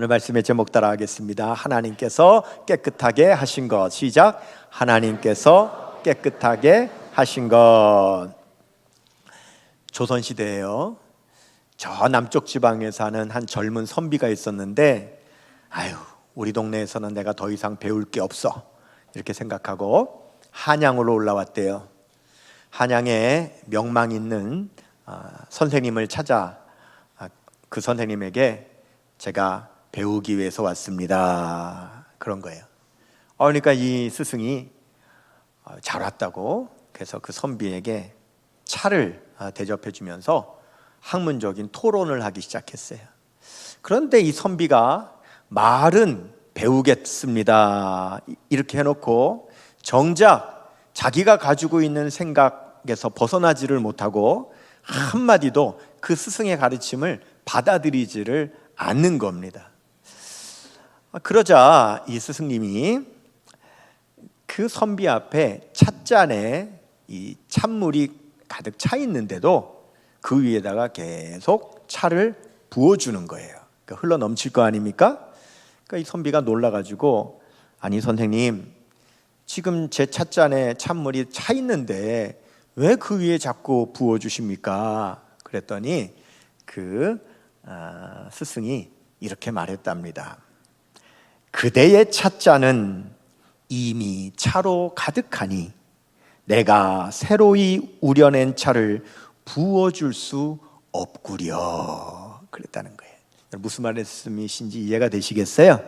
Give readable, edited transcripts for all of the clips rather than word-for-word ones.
오늘 말씀의 제목 따라 하겠습니다. 하나님께서 깨끗하게 하신 것. 시작. 하나님께서 깨끗하게 하신 것. 조선시대에요, 저 남쪽 지방에 사는 한 젊은 선비가 있었는데, 아유, 우리 동네에서는 내가 더 이상 배울 게 없어, 이렇게 생각하고 한양으로 올라왔대요. 한양에 명망 있는 선생님을 찾아 그 선생님에게 제가 배우기 위해서 왔습니다, 그런 거예요. 그러니까 이 스승이 잘 왔다고, 그래서 그 선비에게 차를 대접해 주면서 학문적인 토론을 하기 시작했어요. 그런데 이 선비가 말은 배우겠습니다 이렇게 해놓고 정작 자기가 가지고 있는 생각에서 벗어나지를 못하고 한마디도 그 스승의 가르침을 받아들이지를 않는 겁니다. 그러자 이 스승님이 그 선비 앞에 찻잔에 이 찬물이 가득 차 있는데도 그 위에다가 계속 차를 부어주는 거예요. 그러니까 흘러 넘칠 거 아닙니까? 그러니까 이 선비가 놀라가지고, 아니 선생님, 지금 제 찻잔에 찬물이 차 있는데 왜 그 위에 자꾸 부어주십니까? 그랬더니 그 스승이 이렇게 말했답니다. 그대의 찻잔은 이미 차로 가득하니 내가 새로이 우려낸 차를 부어줄 수 없구려, 그랬다는 거예요. 무슨 말씀이신지 이해가 되시겠어요?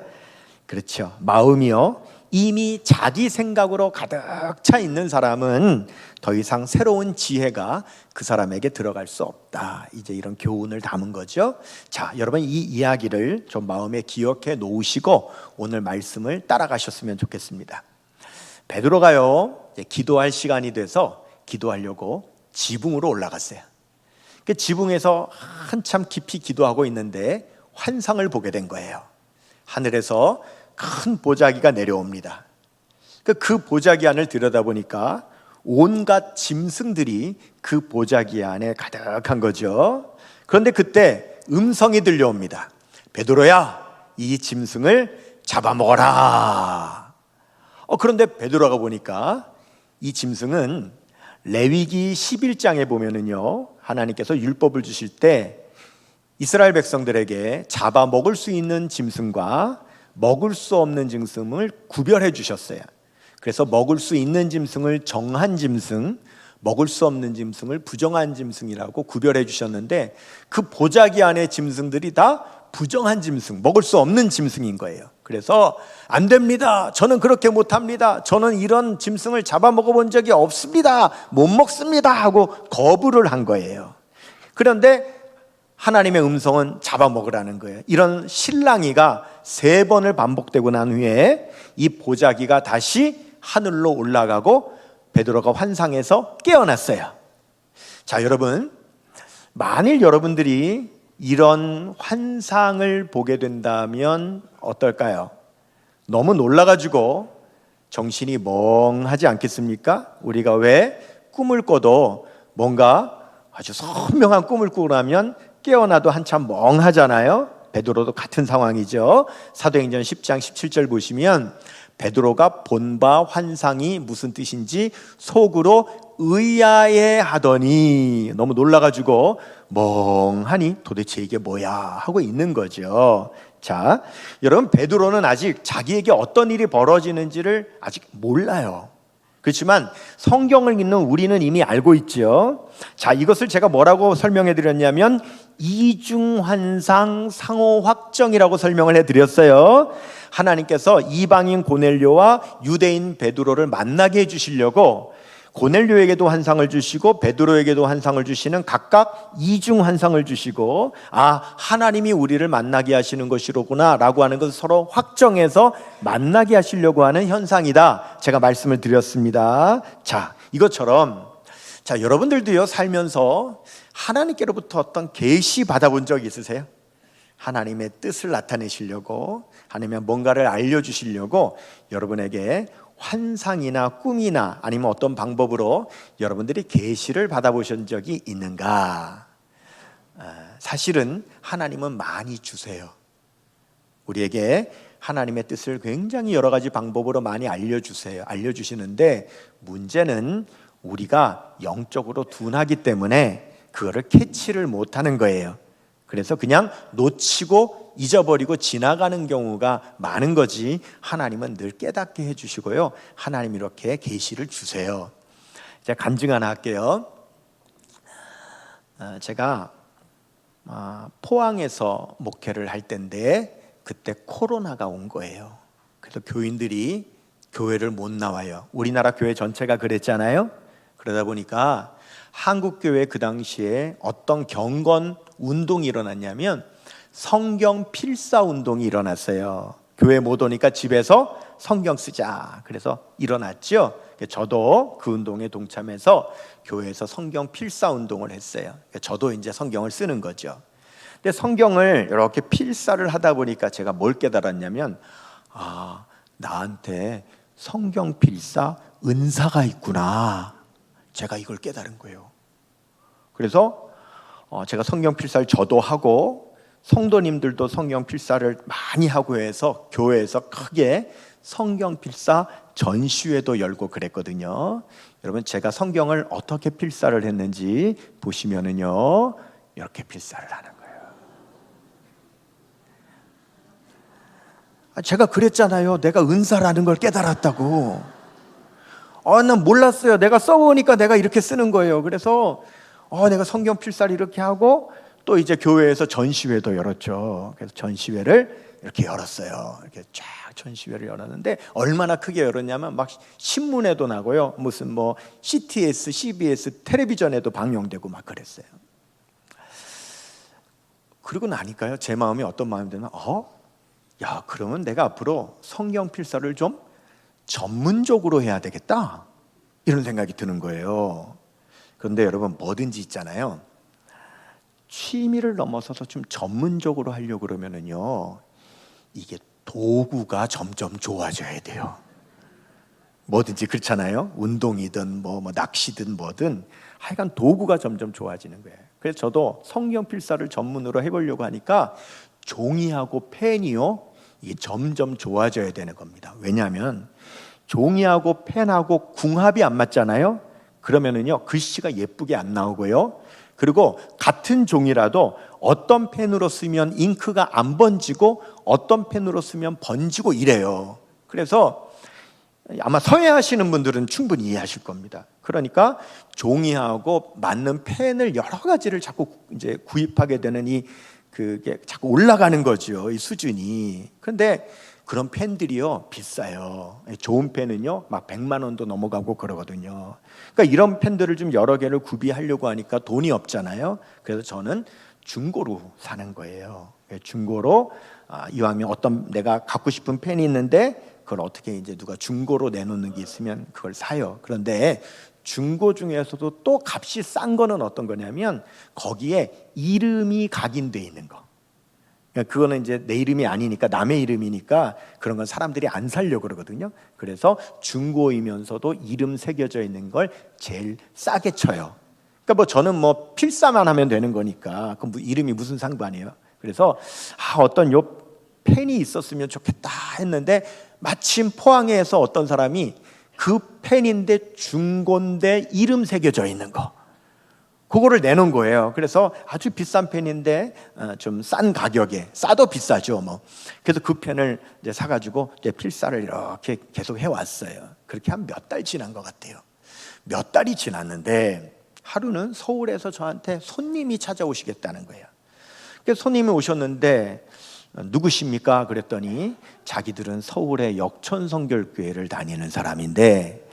그렇죠. 마음이요, 이미 자기 생각으로 가득 차 있는 사람은 더 이상 새로운 지혜가 그 사람에게 들어갈 수 없다, 이제 이런 교훈을 담은 거죠. 자, 여러분 이 이야기를 좀 마음에 기억해 놓으시고 오늘 말씀을 따라가셨으면 좋겠습니다. 베드로가요, 이제 기도할 시간이 돼서 기도하려고 지붕으로 올라갔어요. 그 지붕에서 한참 깊이 기도하고 있는데 환상을 보게 된 거예요. 하늘에서 큰 보자기가 내려옵니다. 그 보자기 안을 들여다보니까 온갖 짐승들이 그 보자기 안에 가득한 거죠. 그런데 그때 음성이 들려옵니다. 베드로야, 이 짐승을 잡아먹어라. 그런데 베드로가 보니까 이 짐승은 레위기 11장에 보면은요, 하나님께서 율법을 주실 때 이스라엘 백성들에게 잡아먹을 수 있는 짐승과 먹을 수 없는 짐승을 구별해 주셨어요. 그래서 먹을 수 있는 짐승을 정한 짐승, 먹을 수 없는 짐승을 부정한 짐승이라고 구별해 주셨는데, 그 보자기 안에 짐승들이 다 부정한 짐승, 먹을 수 없는 짐승인 거예요. 그래서 안 됩니다, 저는 그렇게 못합니다, 저는 이런 짐승을 잡아먹어 본 적이 없습니다, 못 먹습니다 하고 거부를 한 거예요. 그런데 하나님의 음성은 잡아먹으라는 거예요. 이런 실랑이가 3번을 반복되고 난 후에 이 보자기가 다시 하늘로 올라가고 베드로가 환상에서 깨어났어요. 자, 여러분, 만일 여러분들이 이런 환상을 보게 된다면 어떨까요? 너무 놀라가지고 정신이 멍하지 않겠습니까? 우리가 왜 꿈을 꿔도 뭔가 아주 선명한 꿈을 꾸고 나면 깨어나도 한참 멍하잖아요. 베드로도 같은 상황이죠. 사도행전 10장 17절 보시면 베드로가 본 바 환상이 무슨 뜻인지 속으로 의아해 하더니, 너무 놀라가지고 멍하니 도대체 이게 뭐야 하고 있는 거죠. 자, 여러분, 베드로는 아직 자기에게 어떤 일이 벌어지는지를 아직 몰라요. 그렇지만 성경을 읽는 우리는 이미 알고 있죠. 자, 이것을 제가 뭐라고 설명해 드렸냐면 이중환상 상호확정이라고 설명을 해드렸어요. 하나님께서 이방인 고넬료와 유대인 베드로를 만나게 해주시려고 고넬료에게도 환상을 주시고 베드로에게도 환상을 주시는 각각 이중환상을 주시고, 하나님이 우리를 만나게 하시는 것이로구나 라고 하는 것을 서로 확정해서 만나게 하시려고 하는 현상이다, 제가 말씀을 드렸습니다. 자, 이것처럼 여러분들도요, 살면서 하나님께로부터 어떤 계시 받아본 적 있으세요? 하나님의 뜻을 나타내시려고, 하나님의 뭔가를 알려주시려고 여러분에게 환상이나 꿈이나 아니면 어떤 방법으로 여러분들이 계시를 받아보신 적이 있는가? 사실은 하나님은 많이 주세요. 우리에게 하나님의 뜻을 굉장히 여러 가지 방법으로 많이 알려주시는데 문제는 우리가 영적으로 둔하기 때문에 그거를 캐치를 못하는 거예요. 그래서 그냥 놓치고 잊어버리고 지나가는 경우가 많은 거지, 하나님은 늘 깨닫게 해주시고요, 하나님 이렇게 계시를 주세요. 제가 간증 하나 할게요. 제가 포항에서 목회를 할 때인데 그때 코로나가 온 거예요. 그래서 교인들이 교회를 못 나와요. 우리나라 교회 전체가 그랬잖아요. 그러다 보니까 한국교회 그 당시에 어떤 경건 운동이 일어났냐면 성경 필사 운동이 일어났어요. 교회 못 오니까 집에서 성경 쓰자. 그래서 일어났죠. 저도 그 운동에 동참해서 교회에서 성경 필사 운동을 했어요. 저도 이제 성경을 쓰는 거죠. 근데 성경을 이렇게 필사를 하다 보니까 제가 뭘 깨달았냐면, 나한테 성경 필사 은사가 있구나. 제가 이걸 깨달은 거예요. 그래서 제가 성경 필사를 저도 하고 성도님들도 성경 필사를 많이 하고 해서 교회에서 크게 성경 필사 전시회도 열고 그랬거든요. 여러분, 제가 성경을 어떻게 필사를 했는지 보시면은요, 이렇게 필사를 하는 거예요. 제가 그랬잖아요. 내가 은사라는 걸 깨달았다고. 난 몰랐어요. 내가 써보니까 내가 이렇게 쓰는 거예요. 그래서 내가 성경 필사를 이렇게 하고 또 이제 교회에서 전시회도 열었죠. 그래서 전시회를 이렇게 열었어요. 이렇게 쫙 전시회를 열었는데 얼마나 크게 열었냐면 막 신문에도 나고요. 무슨 뭐 CTS, CBS 텔레비전에도 방영되고 막 그랬어요. 그러고 나니까요, 제 마음이 어떤 마음이 드나? 야, 그러면 내가 앞으로 성경 필사를 좀 전문적으로 해야 되겠다, 이런 생각이 드는 거예요. 그런데 여러분, 뭐든지 있잖아요, 취미를 넘어서서 좀 전문적으로 하려고 그러면은요, 이게 도구가 점점 좋아져야 돼요. 뭐든지 그렇잖아요. 운동이든 뭐 낚시든 뭐든 하여간 도구가 점점 좋아지는 거예요. 그래서 저도 성경 필사를 전문으로 해보려고 하니까 종이하고 펜이요, 이게 점점 좋아져야 되는 겁니다. 왜냐하면 종이하고 펜하고 궁합이 안 맞잖아요. 그러면은요, 글씨가 예쁘게 안 나오고요, 그리고 같은 종이라도 어떤 펜으로 쓰면 잉크가 안 번지고 어떤 펜으로 쓰면 번지고 이래요. 그래서 아마 서예하시는 분들은 충분히 이해하실 겁니다. 그러니까 종이하고 맞는 펜을 여러 가지를 자꾸 이제 구입하게 되는 그게 자꾸 올라가는 거죠, 이 수준이. 근데 그런 펜들이요, 비싸요. 좋은 펜은요 막 100만 원도 넘어가고 그러거든요. 그러니까 이런 펜들을 좀 여러 개를 구비하려고 하니까 돈이 없잖아요. 그래서 저는 중고로 사는 거예요. 중고로, 이왕이면 어떤 내가 갖고 싶은 펜이 있는데 그걸 어떻게 이제 누가 중고로 내놓는 게 있으면 그걸 사요. 그런데 중고 중에서도 또 값이 싼 거는 어떤 거냐면 거기에 이름이 각인돼 있는 거. 그러니까 그거는 이제 내 이름이 아니니까 남의 이름이니까 그런 건 사람들이 안 사려고 그러거든요. 그래서 중고이면서도 이름 새겨져 있는 걸 제일 싸게 쳐요. 그러니까 뭐 저는 뭐 필사만 하면 되는 거니까 그 이름이 무슨 상관이에요. 그래서 어떤 요 펜이 있었으면 좋겠다 했는데 마침 포항에서 어떤 사람이 그 펜인데 중고인데 이름 새겨져 있는 거, 그거를 내놓은 거예요. 그래서 아주 비싼 펜인데 좀 싼 가격에, 싸도 비싸죠 뭐. 그래서 그 펜을 이제 사가지고 이제 필사를 이렇게 계속 해왔어요. 그렇게 한 몇 달 지난 것 같아요. 몇 달이 지났는데 하루는 서울에서 저한테 손님이 찾아오시겠다는 거예요. 그래서 손님이 오셨는데 누구십니까? 그랬더니 자기들은 서울의 역천성결교회를 다니는 사람인데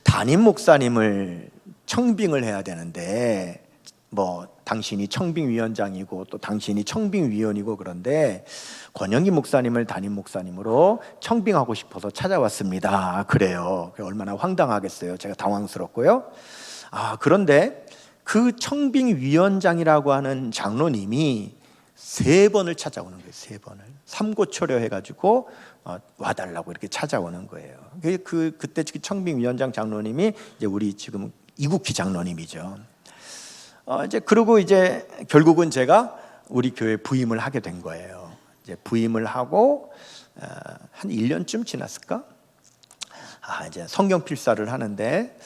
담임 목사님을 청빙을 해야 되는데 뭐 당신이 청빙위원장이고 또 당신이 청빙위원이고 그런데 권영기 목사님을 담임 목사님으로 청빙하고 싶어서 찾아왔습니다. 그래요. 얼마나 황당하겠어요. 제가 당황스럽고요. 그런데 그 청빙위원장이라고 하는 장로님이 3번을 찾아오는 거예요. 3번을 삼고초려 해가지고 와달라고 이렇게 찾아오는 거예요. 그때 청빙위원장 장로님이 이제 우리 지금 이국희 장로님이죠. 이제 그러고 이제 결국은 제가 우리 교회 부임을 하게 된 거예요. 이제 부임을 하고 한 1년쯤 지났을까? 이제 성경 필사를 하는데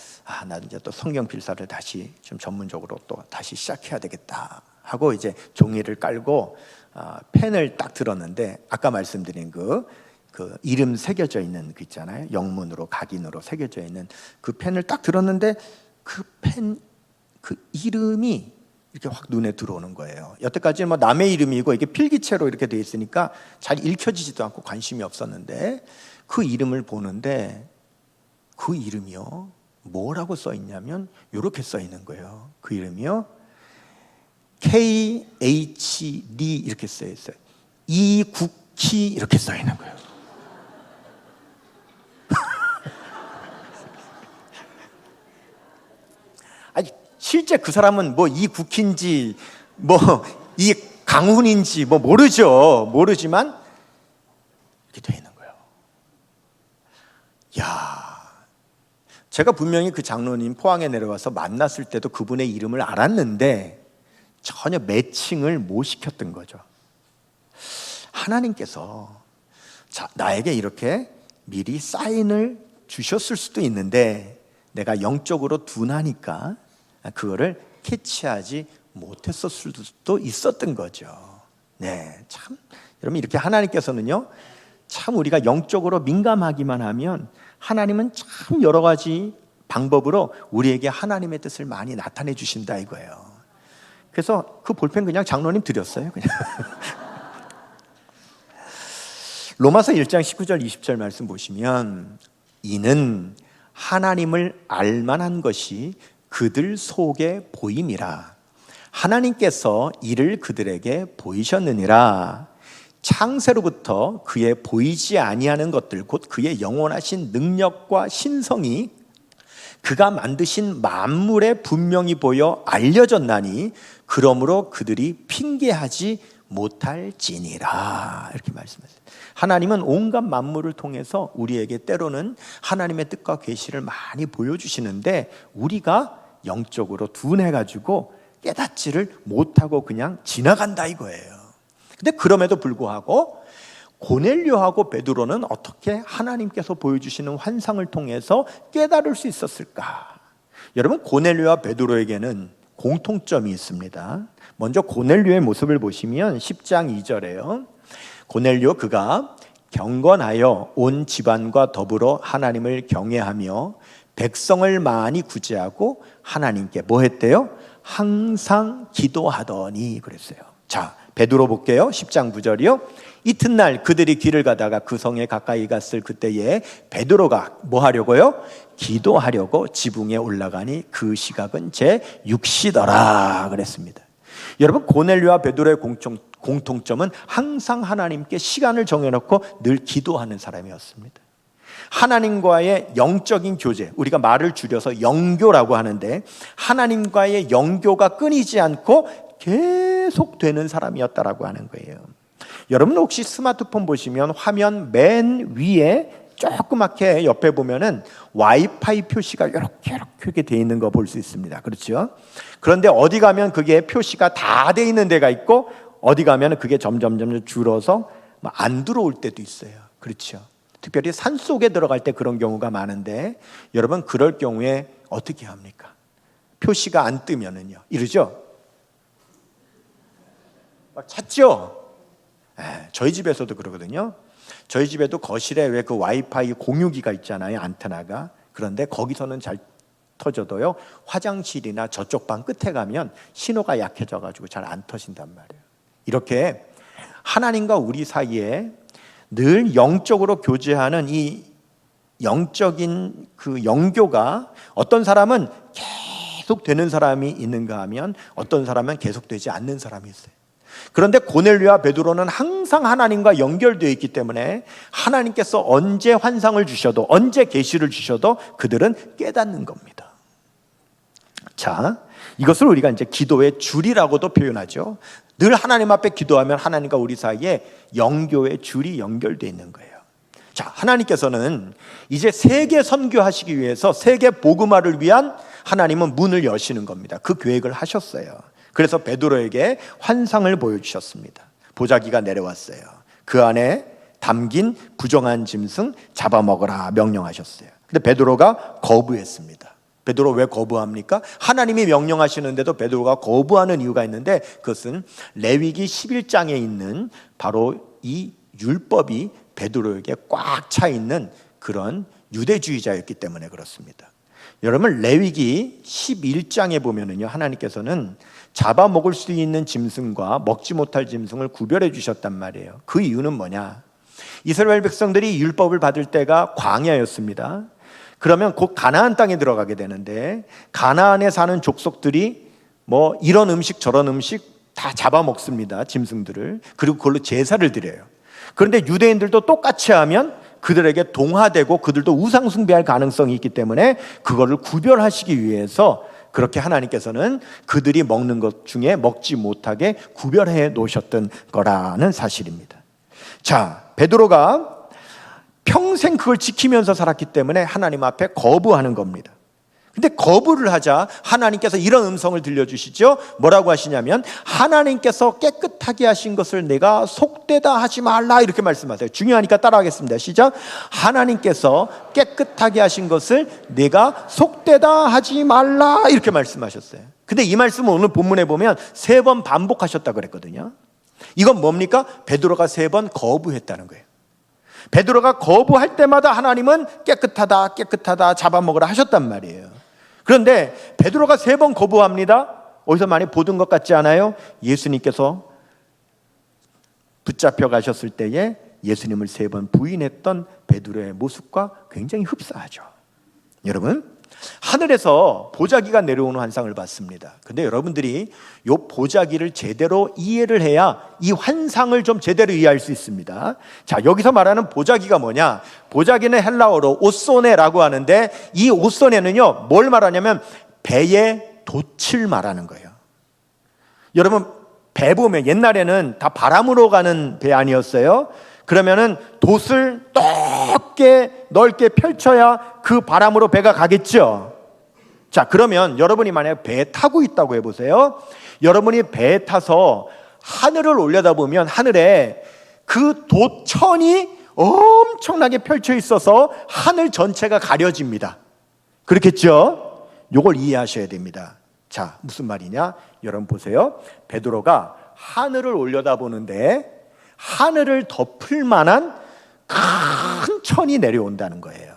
나 이제 또 성경 필사를 다시 좀 전문적으로 또 다시 시작해야 되겠다 하고 이제 종이를 깔고 펜을 딱 들었는데 아까 말씀드린 그 이름 새겨져 있는 그 있잖아요. 영문으로 각인으로 새겨져 있는 그 펜을 딱 들었는데 그 이름이 이렇게 확 눈에 들어오는 거예요. 여태까지는 뭐 남의 이름이고 이게 필기체로 이렇게 돼 있으니까 잘 읽혀지지도 않고 관심이 없었는데 그 이름을 보는데 그 이름이요 뭐라고 써 있냐면 이렇게 써 있는 거예요. 그 이름이요 KHD 이렇게 써 있어요. 이국희 이렇게 써 있는 거예요. 아니 실제 그 사람은 뭐 이국희인지 뭐 이 강훈인지 뭐 모르지만 이렇게 돼 있는 거예요. 야. 제가 분명히 그 장로님 포항에 내려와서 만났을 때도 그분의 이름을 알았는데 전혀 매칭을 못 시켰던 거죠. 하나님께서 나에게 이렇게 미리 사인을 주셨을 수도 있는데 내가 영적으로 둔하니까 그거를 캐치하지 못했을 수도 있었던 거죠. 네, 참 여러분 이렇게 하나님께서는요 참 우리가 영적으로 민감하기만 하면 하나님은 참 여러 가지 방법으로 우리에게 하나님의 뜻을 많이 나타내 주신다 이거예요. 그래서 그 볼펜 그냥 장로님 드렸어요. 그냥. 로마서 1장 19절 20절 말씀 보시면 이는 하나님을 알만한 것이 그들 속에 보임이라 하나님께서 이를 그들에게 보이셨느니라. 창세로부터 그의 보이지 아니하는 것들 곧 그의 영원하신 능력과 신성이 그가 만드신 만물에 분명히 보여 알려졌나니 그러므로 그들이 핑계하지 못할지니라 이렇게 말씀하셨어요. 하나님은 온갖 만물을 통해서 우리에게 때로는 하나님의 뜻과 계시를 많이 보여주시는데 우리가 영적으로 둔해가지고 깨닫지를 못하고 그냥 지나간다 이거예요. 근데 그럼에도 불구하고 고넬료하고 베드로는 어떻게 하나님께서 보여주시는 환상을 통해서 깨달을 수 있었을까? 여러분 고넬료와 베드로에게는 공통점이 있습니다. 먼저 고넬료의 모습을 보시면 10장 2절에요. 고넬료 그가 경건하여 온 집안과 더불어 하나님을 경외하며 백성을 많이 구제하고 하나님께 뭐 했대요? 항상 기도하더니 그랬어요. 자, 베드로 볼게요. 10장 9절이요. 이튿날 그들이 길을 가다가 그 성에 가까이 갔을 그때에 베드로가 뭐 하려고요? 기도하려고 지붕에 올라가니 그 시각은 제 6시더라 그랬습니다. 여러분 고넬료와 베드로의 공통점은 항상 하나님께 시간을 정해놓고 늘 기도하는 사람이었습니다. 하나님과의 영적인 교제, 우리가 말을 줄여서 영교라고 하는데 하나님과의 영교가 끊이지 않고 계속되는 사람이었다라고 하는 거예요. 여러분 혹시 스마트폰 보시면 화면 맨 위에 조그맣게 옆에 보면은 와이파이 표시가 이렇게 돼 있는 거 볼 수 있습니다. 그렇죠? 그런데 어디 가면 그게 표시가 다 돼 있는 데가 있고 어디 가면 그게 점점 줄어서 안 들어올 때도 있어요. 그렇죠? 특별히 산속에 들어갈 때 그런 경우가 많은데 여러분 그럴 경우에 어떻게 합니까? 표시가 안 뜨면은요 이러죠? 막 찾죠? 저희 집에서도 그러거든요. 저희 집에도 거실에 왜 그 와이파이 공유기가 있잖아요, 안테나가. 그런데 거기서는 잘 터져도요 화장실이나 저쪽 방 끝에 가면 신호가 약해져가지고 잘 안 터진단 말이에요. 이렇게 하나님과 우리 사이에 늘 영적으로 교제하는 이 영적인 그 영교가 어떤 사람은 계속 되는 사람이 있는가 하면 어떤 사람은 계속 되지 않는 사람이 있어요. 그런데 고넬료와 베드로는 항상 하나님과 연결되어 있기 때문에 하나님께서 언제 환상을 주셔도 언제 계시를 주셔도 그들은 깨닫는 겁니다. 자, 이것을 우리가 이제 기도의 줄이라고도 표현하죠. 늘 하나님 앞에 기도하면 하나님과 우리 사이에 영교의 줄이 연결되어 있는 거예요. 자, 하나님께서는 이제 세계 선교하시기 위해서 세계 복음화를 위한 하나님은 문을 여시는 겁니다. 그 계획을 하셨어요. 그래서 베드로에게 환상을 보여주셨습니다. 보자기가 내려왔어요. 그 안에 담긴 부정한 짐승 잡아먹으라 명령하셨어요. 근데 베드로가 거부했습니다. 베드로 왜 거부합니까? 하나님이 명령하시는데도 베드로가 거부하는 이유가 있는데, 그것은 레위기 11장에 있는 바로 이 율법이 베드로에게 꽉 차 있는 그런 유대주의자였기 때문에 그렇습니다. 여러분, 레위기 11장에 보면은요, 하나님께서는 잡아먹을 수 있는 짐승과 먹지 못할 짐승을 구별해 주셨단 말이에요. 그 이유는 뭐냐? 이스라엘 백성들이 율법을 받을 때가 광야였습니다. 그러면 곧 가나안 땅에 들어가게 되는데, 가나안에 사는 족속들이 뭐 이런 음식 저런 음식 다 잡아먹습니다, 짐승들을. 그리고 그걸로 제사를 드려요. 그런데 유대인들도 똑같이 하면 그들에게 동화되고 그들도 우상 숭배할 가능성이 있기 때문에 그거를 구별하시기 위해서 그렇게 하나님께서는 그들이 먹는 것 중에 먹지 못하게 구별해 놓으셨던 거라는 사실입니다. 자, 베드로가 평생 그걸 지키면서 살았기 때문에 하나님 앞에 거부하는 겁니다. 근데 거부를 하자 하나님께서 이런 음성을 들려주시죠. 뭐라고 하시냐면, 하나님께서 깨끗하게 하신 것을 내가 속되다 하지 말라, 이렇게 말씀하세요. 중요하니까 따라하겠습니다. 시작. 하나님께서 깨끗하게 하신 것을 내가 속되다 하지 말라, 이렇게 말씀하셨어요. 근데 이 말씀은 오늘 본문에 보면 3번 반복하셨다 그랬거든요. 이건 뭡니까? 베드로가 3번 거부했다는 거예요. 베드로가 거부할 때마다 하나님은 깨끗하다 깨끗하다 잡아먹으라 하셨단 말이에요. 그런데 베드로가 3번 거부합니다. 어디서 많이 보던 것 같지 않아요? 예수님께서 붙잡혀 가셨을 때에 예수님을 3번 부인했던 베드로의 모습과 굉장히 흡사하죠. 여러분, 하늘에서 보자기가 내려오는 환상을 봤습니다. 근데 여러분들이 이 보자기를 제대로 이해를 해야 이 환상을 좀 제대로 이해할 수 있습니다. 자, 여기서 말하는 보자기가 뭐냐? 보자기는 헬라어로 오소네라고 하는데, 이 오소네는요 뭘 말하냐면 배의 돛을 말하는 거예요. 여러분, 배 보면 옛날에는 다 바람으로 가는 배 아니었어요? 그러면은 돛을 넓게 펼쳐야 그 바람으로 배가 가겠죠. 자, 그러면 여러분이 만약에 배에 타고 있다고 해보세요. 여러분이 배에 타서 하늘을 올려다보면 하늘에 그 돛천이 엄청나게 펼쳐 있어서 하늘 전체가 가려집니다. 그렇겠죠? 요걸 이해하셔야 됩니다. 자, 무슨 말이냐? 여러분 보세요. 베드로가 하늘을 올려다보는데 하늘을 덮을 만한 큰 천이 내려온다는 거예요.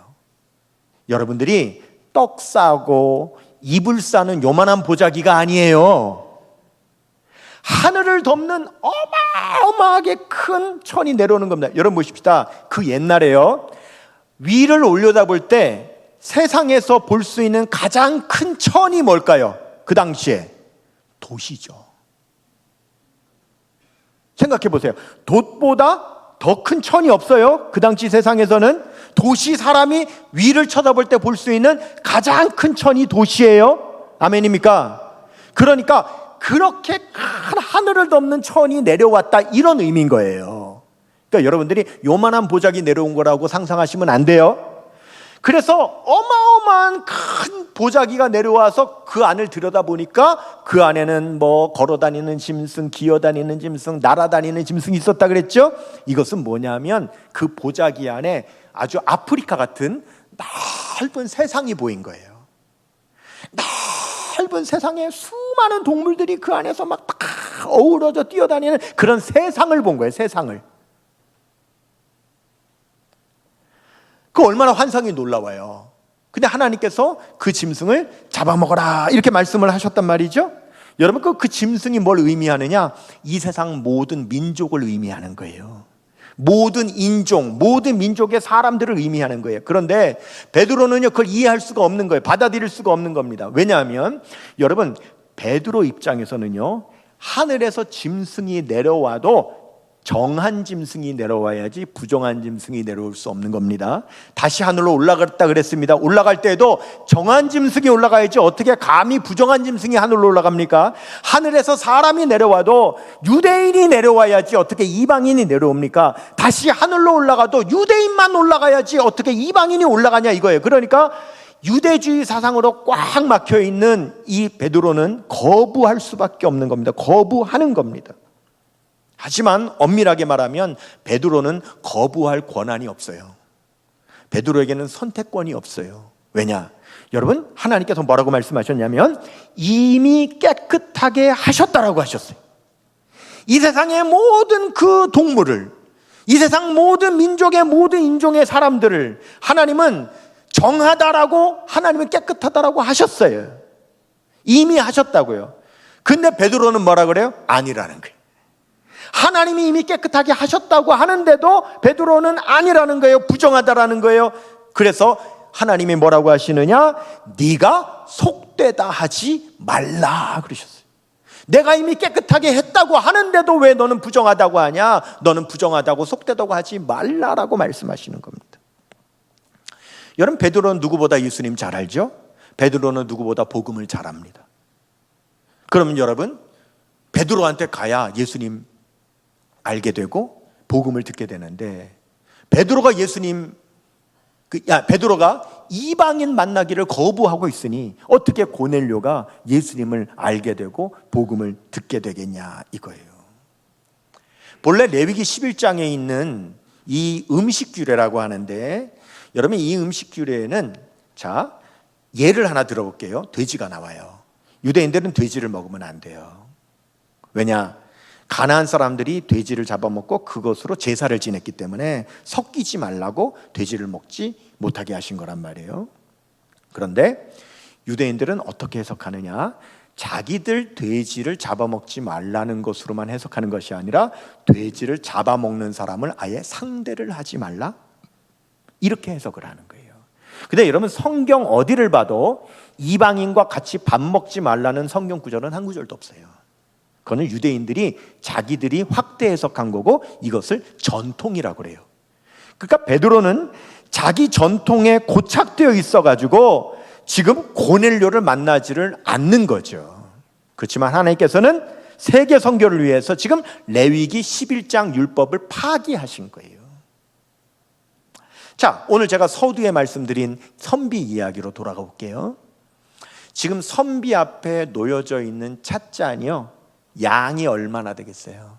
여러분들이 떡 싸고 이불 싸는 요만한 보자기가 아니에요. 하늘을 덮는 어마어마하게 큰 천이 내려오는 겁니다. 여러분 보십시다. 그 옛날에요, 위를 올려다볼 때 세상에서 볼 수 있는 가장 큰 천이 뭘까요? 그 당시에 돛이죠. 생각해 보세요. 돛보다 더 큰 천이 없어요. 그 당시 세상에서는 돛이 사람이 위를 쳐다볼 때 볼 수 있는 가장 큰 천이 돛이에요. 아멘입니까? 그러니까 그렇게 큰 하늘을 덮는 천이 내려왔다, 이런 의미인 거예요. 그러니까 여러분들이 요만한 보자기 내려온 거라고 상상하시면 안 돼요. 그래서 어마어마한 큰 보자기가 내려와서 그 안을 들여다보니까 그 안에는 뭐 걸어다니는 짐승, 기어다니는 짐승, 날아다니는 짐승이 있었다 그랬죠. 이것은 뭐냐면 그 보자기 안에 아주 아프리카 같은 넓은 세상이 보인 거예요. 넓은 세상에 수많은 동물들이 그 안에서 막 어우러져 뛰어다니는 그런 세상을 본 거예요. 세상을. 그 얼마나 환상이 놀라워요. 근데 하나님께서 그 짐승을 잡아먹어라, 이렇게 말씀을 하셨단 말이죠. 여러분, 그 짐승이 뭘 의미하느냐? 이 세상 모든 민족을 의미하는 거예요. 모든 인종, 모든 민족의 사람들을 의미하는 거예요. 그런데 베드로는요 그걸 이해할 수가 없는 거예요. 받아들일 수가 없는 겁니다. 왜냐하면 여러분, 베드로 입장에서는요, 하늘에서 짐승이 내려와도 정한 짐승이 내려와야지 부정한 짐승이 내려올 수 없는 겁니다. 다시 하늘로 올라갔다 그랬습니다. 올라갈 때에도 정한 짐승이 올라가야지 어떻게 감히 부정한 짐승이 하늘로 올라갑니까? 하늘에서 사람이 내려와도 유대인이 내려와야지 어떻게 이방인이 내려옵니까? 다시 하늘로 올라가도 유대인만 올라가야지 어떻게 이방인이 올라가냐, 이거예요. 그러니까 유대주의 사상으로 꽉 막혀 있는 이 베드로는 거부할 수밖에 없는 겁니다. 거부하는 겁니다. 하지만 엄밀하게 말하면 베드로는 거부할 권한이 없어요. 베드로에게는 선택권이 없어요. 왜냐? 여러분, 하나님께서 뭐라고 말씀하셨냐면 이미 깨끗하게 하셨다라고 하셨어요. 이 세상의 모든 그 동물을, 이 세상 모든 민족의 모든 인종의 사람들을 하나님은 정하다라고, 하나님은 깨끗하다라고 하셨어요. 이미 하셨다고요. 근데 베드로는 뭐라 그래요? 아니라는 거예요. 하나님이 이미 깨끗하게 하셨다고 하는데도 베드로는 아니라는 거예요. 부정하다라는 거예요. 그래서 하나님이 뭐라고 하시느냐? 네가 속되다 하지 말라 그러셨어요. 내가 이미 깨끗하게 했다고 하는데도 왜 너는 부정하다고 하냐? 너는 부정하다고 속되다고 하지 말라라고 말씀하시는 겁니다. 여러분, 베드로는 누구보다 예수님 잘 알죠? 베드로는 누구보다 복음을 잘 압니다. 그러면 여러분, 베드로한테 가야 예수님 알게 되고 복음을 듣게 되는데, 베드로가 베드로가 이방인 만나기를 거부하고 있으니 어떻게 고넬료가 예수님을 알게 되고 복음을 듣게 되겠냐 이거예요. 본래 레위기 11장에 있는 이 음식규례라고 하는데, 여러분, 이 음식규례에는 자, 예를 하나 들어볼게요. 돼지가 나와요. 유대인들은 돼지를 먹으면 안 돼요. 왜냐? 가나안 사람들이 돼지를 잡아먹고 그것으로 제사를 지냈기 때문에 섞이지 말라고 돼지를 먹지 못하게 하신 거란 말이에요. 그런데 유대인들은 어떻게 해석하느냐? 자기들 돼지를 잡아먹지 말라는 것으로만 해석하는 것이 아니라 돼지를 잡아먹는 사람을 아예 상대를 하지 말라, 이렇게 해석을 하는 거예요. 근데 여러분, 성경 어디를 봐도 이방인과 같이 밥 먹지 말라는 성경 구절은 한 구절도 없어요. 그거는 유대인들이 자기들이 확대 해석한 거고 이것을 전통이라고 그래요. 그러니까 베드로는 자기 전통에 고착되어 있어가지고 지금 고넬료를 만나지를 않는 거죠. 그렇지만 하나님께서는 세계 선교를 위해서 지금 레위기 11장 율법을 파기하신 거예요. 자, 오늘 제가 서두에 말씀드린 선비 이야기로 돌아가 볼게요. 지금 선비 앞에 놓여져 있는 찻잔이요, 양이 얼마나 되겠어요?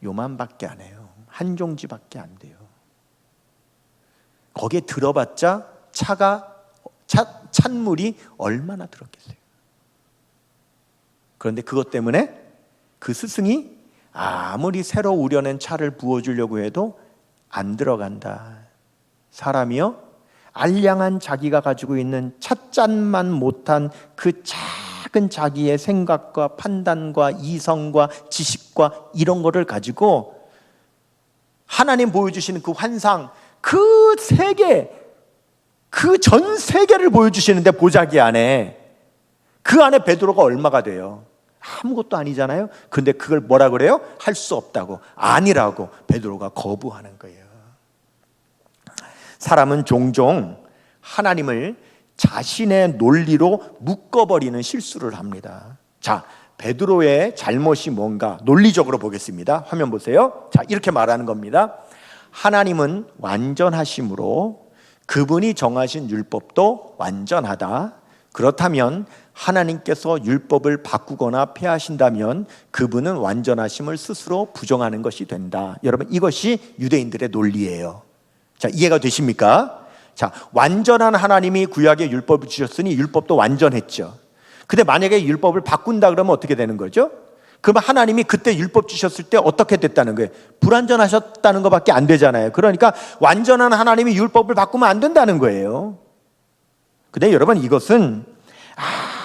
요만밖에 안 해요. 한 종지밖에 안 돼요. 거기에 들어봤자 찬물이 얼마나 들었겠어요? 그런데 그것 때문에 그 스승이 아무리 새로 우려낸 차를 부어주려고 해도 안 들어간다. 사람이요, 알량한 자기가 가지고 있는 찻잔만 못한 그 작은 자기의 생각과 판단과 이성과 지식과 이런 거를 가지고 하나님 보여주시는 그 환상, 그 세계, 그 전 세계를 보여주시는데 보자기 안에, 그 안에 베드로가 얼마가 돼요? 아무것도 아니잖아요. 근데 그걸 뭐라 그래요? 할 수 없다고, 아니라고 베드로가 거부하는 거예요. 사람은 종종 하나님을 자신의 논리로 묶어버리는 실수를 합니다. 자, 베드로의 잘못이 뭔가 논리적으로 보겠습니다. 화면 보세요. 자, 이렇게 말하는 겁니다. 하나님은 완전하심으로 그분이 정하신 율법도 완전하다. 그렇다면 하나님께서 율법을 바꾸거나 폐하신다면 그분은 완전하심을 스스로 부정하는 것이 된다. 여러분, 이것이 유대인들의 논리예요. 자, 이해가 되십니까? 자, 완전한 하나님이 구약에 율법을 주셨으니 율법도 완전했죠. 근데 만약에 율법을 바꾼다 그러면 어떻게 되는 거죠? 그러면 하나님이 그때 율법 주셨을 때 어떻게 됐다는 거예요? 불완전하셨다는 것밖에 안 되잖아요. 그러니까 완전한 하나님이 율법을 바꾸면 안 된다는 거예요. 근데 여러분, 이것은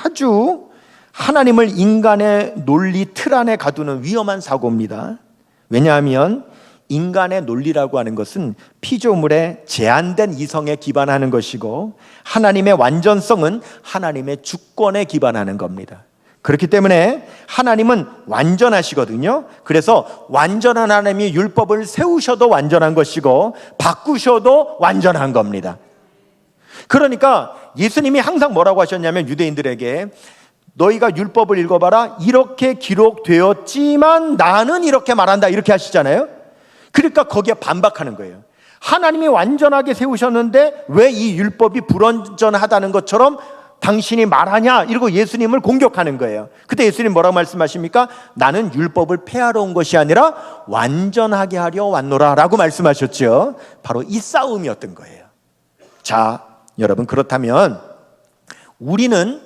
아주 하나님을 인간의 논리 틀 안에 가두는 위험한 사고입니다. 왜냐하면 인간의 논리라고 하는 것은 피조물의 제한된 이성에 기반하는 것이고 하나님의 완전성은 하나님의 주권에 기반하는 겁니다. 그렇기 때문에 하나님은 완전하시거든요. 그래서 완전한 하나님이 율법을 세우셔도 완전한 것이고 바꾸셔도 완전한 겁니다. 그러니까 예수님이 항상 뭐라고 하셨냐면 유대인들에게 너희가 율법을 읽어봐라. 이렇게 기록되었지만 나는 이렇게 말한다. 이렇게 하시잖아요. 그러니까 거기에 반박하는 거예요. 하나님이 완전하게 세우셨는데 왜 이 율법이 불완전하다는 것처럼 당신이 말하냐? 이러고 예수님을 공격하는 거예요. 그때 예수님 뭐라고 말씀하십니까? 나는 율법을 폐하러 온 것이 아니라 완전하게 하려 왔노라 라고 말씀하셨죠. 바로 이 싸움이었던 거예요. 자, 여러분, 그렇다면 우리는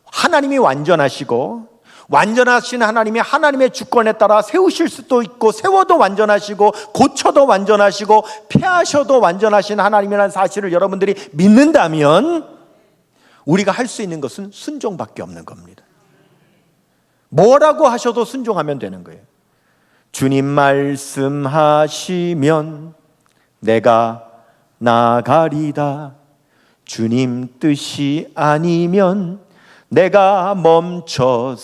하나님이 완전하시고 완전하신 하나님이 하나님의 주권에 따라 세우실 수도 있고 세워도 완전하시고 고쳐도 완전하시고 폐하셔도 완전하신 하나님이라는 사실을 여러분들이 믿는다면 우리가 할 수 있는 것은 순종밖에 없는 겁니다. 뭐라고 하셔도 순종하면 되는 거예요. 주님 말씀하시면 내가 나가리다. 주님 뜻이 아니면 내가 멈춰서리다.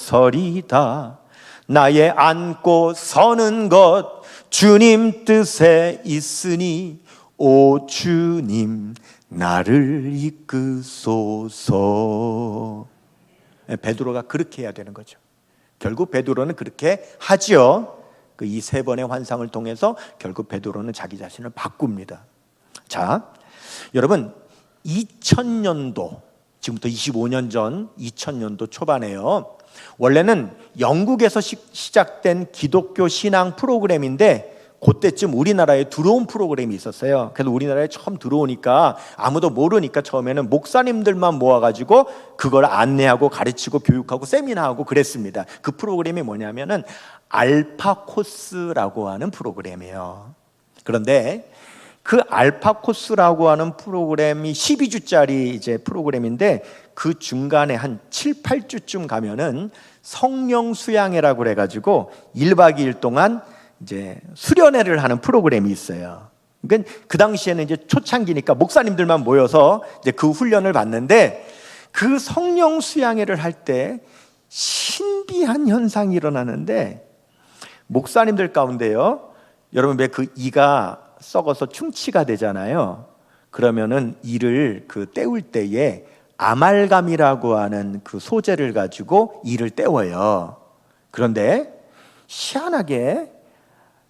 나의 앉고 서는 것 주님 뜻에 있으니 오 주님 나를 이끄소서. 베드로가 그렇게 해야 되는 거죠. 결국 베드로는 그렇게 하지요. 그 이 세 번의 환상을 통해서 결국 베드로는 자기 자신을 바꿉니다. 자, 여러분 2000년도 지금부터 25년 전 2000년도 초반에요. 원래는 영국에서 시작된 기독교 신앙 프로그램인데 그때쯤 우리나라에 들어온 프로그램이 있었어요. 그래서 우리나라에 처음 들어오니까 아무도 모르니까 처음에는 목사님들만 모아가지고 그걸 안내하고 가르치고 교육하고 세미나하고 그랬습니다. 그 프로그램이 뭐냐면은 알파 코스라고 하는 프로그램이에요. 그런데 그 알파 코스라고 하는 프로그램이 12주짜리 이제 프로그램인데 그 중간에 한 7, 8주쯤 가면은 성령 수양회라고 그래 가지고 1박 2일 동안 이제 수련회를 하는 프로그램이 있어요. 그러니까 그 당시에는 이제 초창기니까 목사님들만 모여서 이제 그 훈련을 받는데 그 성령 수양회를 할 때 신비한 현상이 일어나는데 목사님들 가운데요. 여러분 왜 그 이가 썩어서 충치가 되잖아요. 그러면은 이를 그 때울 때에 아말감이라고 하는 그 소재를 가지고 이를 때워요. 그런데 희한하게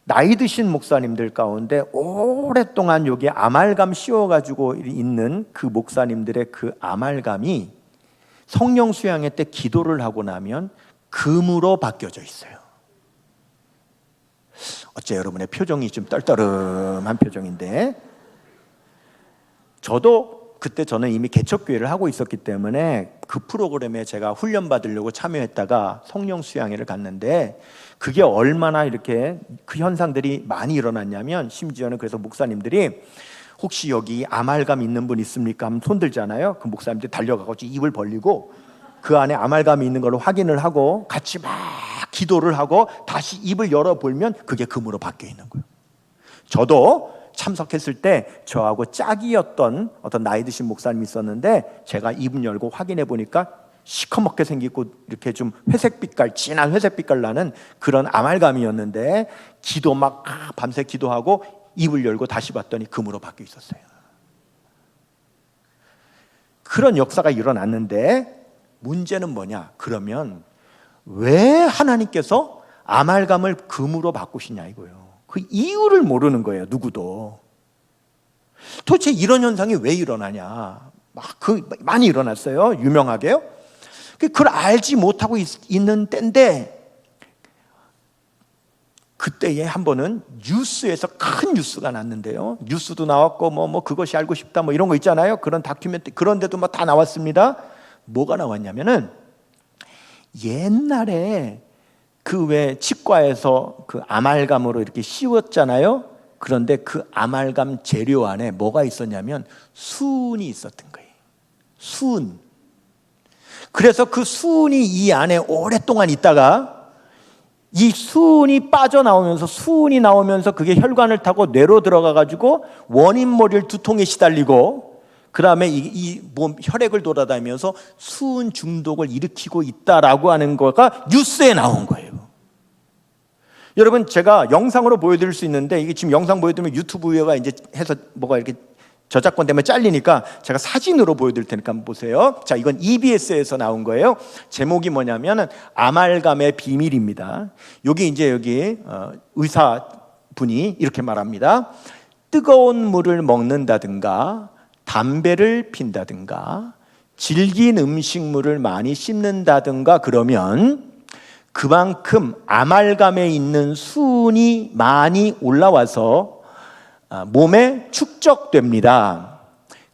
나이 드신 목사님들 가운데 오랫동안 여기 아말감 씌워가지고 있는 그 목사님들의 그 아말감이 성령 수양회 때 기도를 하고 나면 금으로 바뀌어져 있어요. 어째 여러분의 표정이 좀 떨떠름한 표정인데, 저도 그때 저는 이미 개척교회를 하고 있었기 때문에 그 프로그램에 제가 훈련 받으려고 참여했다가 성령 수양회를 갔는데 그게 얼마나 이렇게 그 현상들이 많이 일어났냐면, 심지어는 그래서 목사님들이 혹시 여기 아말감 있는 분 있습니까? 하면 손 들잖아요. 그 목사님들이 달려가고 입을 벌리고 그 안에 아말감이 있는 걸 확인을 하고 같이 막 기도를 하고 다시 입을 열어보면 그게 금으로 바뀌어 있는 거예요. 저도 참석했을 때 저하고 짝이었던 어떤 나이 드신 목사님이 있었는데 제가 입을 열고 확인해 보니까 시커멓게 생기고 이렇게 좀 회색빛깔, 진한 회색빛깔 나는 그런 아말감이었는데 기도 막 밤새 기도하고 입을 열고 다시 봤더니 금으로 바뀌어 있었어요. 그런 역사가 일어났는데 문제는 뭐냐? 그러면 왜 하나님께서 아말감을 금으로 바꾸시냐 이거예요. 그 이유를 모르는 거예요. 누구도. 도대체 이런 현상이 왜 일어나냐? 많이 일어났어요. 유명하게요. 그걸 알지 못하고 있는 때인데 그때에 한 번은 뉴스에서 큰 뉴스가 났는데요. 뉴스도 나왔고 뭐 그것이 알고 싶다 뭐 이런 거 있잖아요. 그런 다큐멘터리 그런데도 뭐 다 나왔습니다. 뭐가 나왔냐면은 옛날에 그 왜 치과에서 그 아말감으로 이렇게 씌웠잖아요. 그런데 그 아말감 재료 안에 뭐가 있었냐면 수은이 있었던 거예요. 수은. 그래서 그 수은이 이 안에 오랫동안 있다가 이 수은이 빠져나오면서 수은이 나오면서 그게 혈관을 타고 뇌로 들어가 가지고 원인모를 두통에 시달리고 그 다음에 이 몸 혈액을 돌아다니면서 수은 중독을 일으키고 있다라고 하는 거가 뉴스에 나온 거예요. 여러분 제가 영상으로 보여드릴 수 있는데 이게 지금 영상 보여드리면 유튜브가 이제 해서 뭐가 이렇게 저작권 때문에 잘리니까 제가 사진으로 보여드릴 테니까 한번 보세요. 자, 이건 EBS에서 나온 거예요. 제목이 뭐냐면은 아말감의 비밀입니다. 여기 의사분이 이렇게 말합니다. 뜨거운 물을 먹는다든가 담배를 핀다든가 질긴 음식물을 많이 씹는다든가 그러면 그만큼 아말감에 있는 수은이 많이 올라와서 몸에 축적됩니다.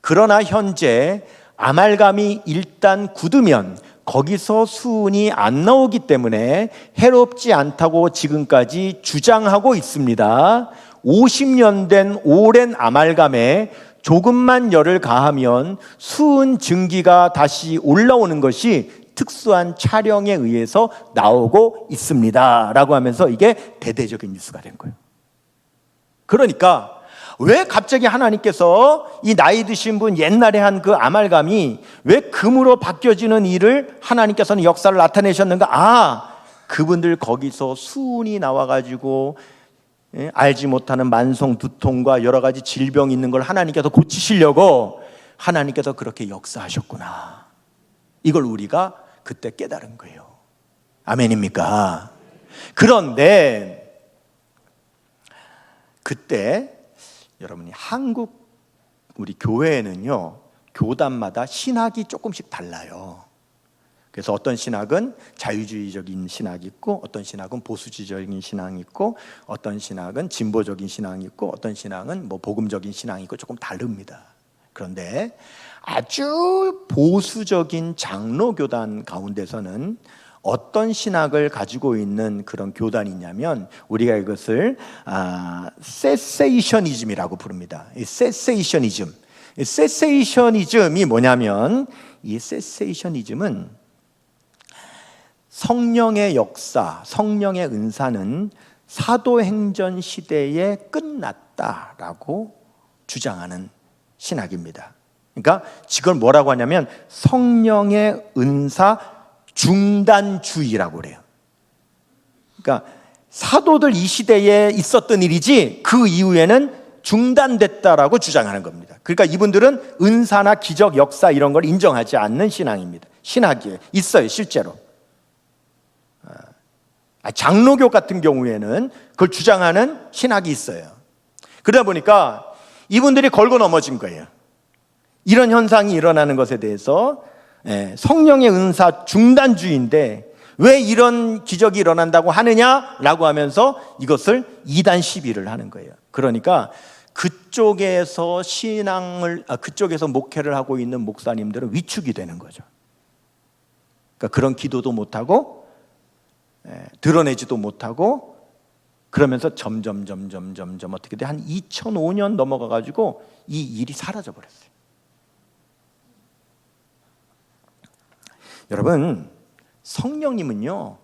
그러나 현재 아말감이 일단 굳으면 거기서 수은이 안 나오기 때문에 해롭지 않다고 지금까지 주장하고 있습니다. 50년 된 오랜 아말감에 조금만 열을 가하면 수은 증기가 다시 올라오는 것이 특수한 촬영에 의해서 나오고 있습니다 라고 하면서 이게 대대적인 뉴스가 된 거예요. 그러니까 왜 갑자기 하나님께서 이 나이 드신 분 옛날에 한 그 아말감이 왜 금으로 바뀌어지는 일을 하나님께서는 역사를 나타내셨는가? 그분들 거기서 수은이 나와가지고 알지 못하는 만성 두통과 여러 가지 질병이 있는 걸 하나님께서 고치시려고 하나님께서 그렇게 역사하셨구나. 이걸 우리가 그때 깨달은 거예요. 아멘입니까? 그런데 그때 여러분이 한국 우리 교회에는요, 교단마다 신학이 조금씩 달라요. 그래서 어떤 신학은 자유주의적인 신학이 있고, 어떤 신학은 보수주의적인 신앙이 있고, 어떤 신학은 진보적인 신앙이 있고, 어떤 신앙은 뭐 복음적인 신앙이 있고, 조금 다릅니다. 그런데 아주 보수적인 장로교단 가운데서는 어떤 신학을 가지고 있는 그런 교단이 있냐면 우리가 이것을 세세이셔니즘이라고 부릅니다. 이 세세이셔니즘이 뭐냐면, 이 세세이셔니즘은 성령의 역사, 성령의 은사는 사도행전 시대에 끝났다라고 주장하는 신학입니다. 그러니까 지금 뭐라고 하냐면 성령의 은사 중단주의라고 그래요. 그러니까 사도들 이 시대에 있었던 일이지 그 이후에는 중단됐다라고 주장하는 겁니다. 그러니까 이분들은 은사나 기적, 역사 이런 걸 인정하지 않는 신앙입니다. 신학이에요. 있어요, 실제로. 장로교 같은 경우에는 그걸 주장하는 신학이 있어요. 그러다 보니까 이분들이 걸고 넘어진 거예요. 이런 현상이 일어나는 것에 대해서 성령의 은사 중단주의인데 왜 이런 기적이 일어난다고 하느냐라고 하면서 이것을 이단 시비를 하는 거예요. 그러니까 그쪽에서 그쪽에서 목회를 하고 있는 목사님들은 위축이 되는 거죠. 그러니까 그런 기도도 못하고 드러내지도 못하고 그러면서 점점 어떻게 돼? 한 2005년 넘어가 가지고 이 일이 사라져 버렸어요. 여러분, 성령님은요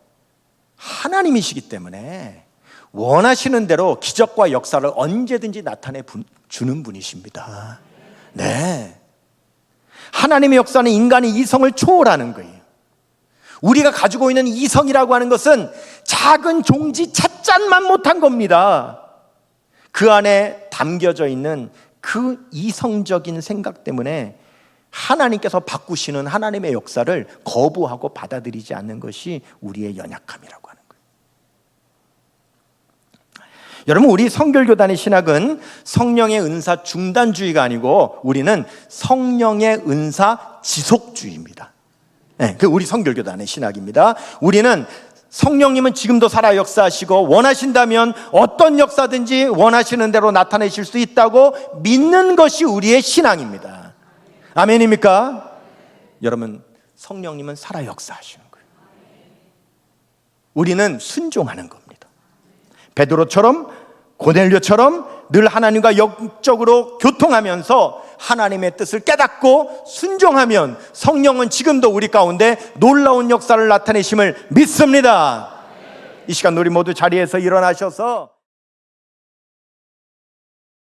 하나님이시기 때문에 원하시는 대로 기적과 역사를 언제든지 나타내 주는 분이십니다. 네, 하나님의 역사는 인간의 이성을 초월하는 거예요. 우리가 가지고 있는 이성이라고 하는 것은 작은 종지 찻잔만 못한 겁니다. 그 안에 담겨져 있는 그 이성적인 생각 때문에 하나님께서 바꾸시는 하나님의 역사를 거부하고 받아들이지 않는 것이 우리의 연약함이라고 하는 거예요. 여러분, 우리 성결교단의 신학은 성령의 은사 중단주의가 아니고 우리는 성령의 은사 지속주의입니다. 네, 그 우리 성결교단의 신학입니다. 우리는 성령님은 지금도 살아 역사하시고 원하신다면 어떤 역사든지 원하시는 대로 나타내실 수 있다고 믿는 것이 우리의 신앙입니다. 아멘입니까? 여러분, 성령님은 살아 역사하시는 거예요. 우리는 순종하는 겁니다. 베드로처럼 고넬료처럼 늘 하나님과 영적으로 교통하면서 하나님의 뜻을 깨닫고 순종하면 성령은 지금도 우리 가운데 놀라운 역사를 나타내심을 믿습니다. 이 시간 우리 모두 자리에서 일어나셔서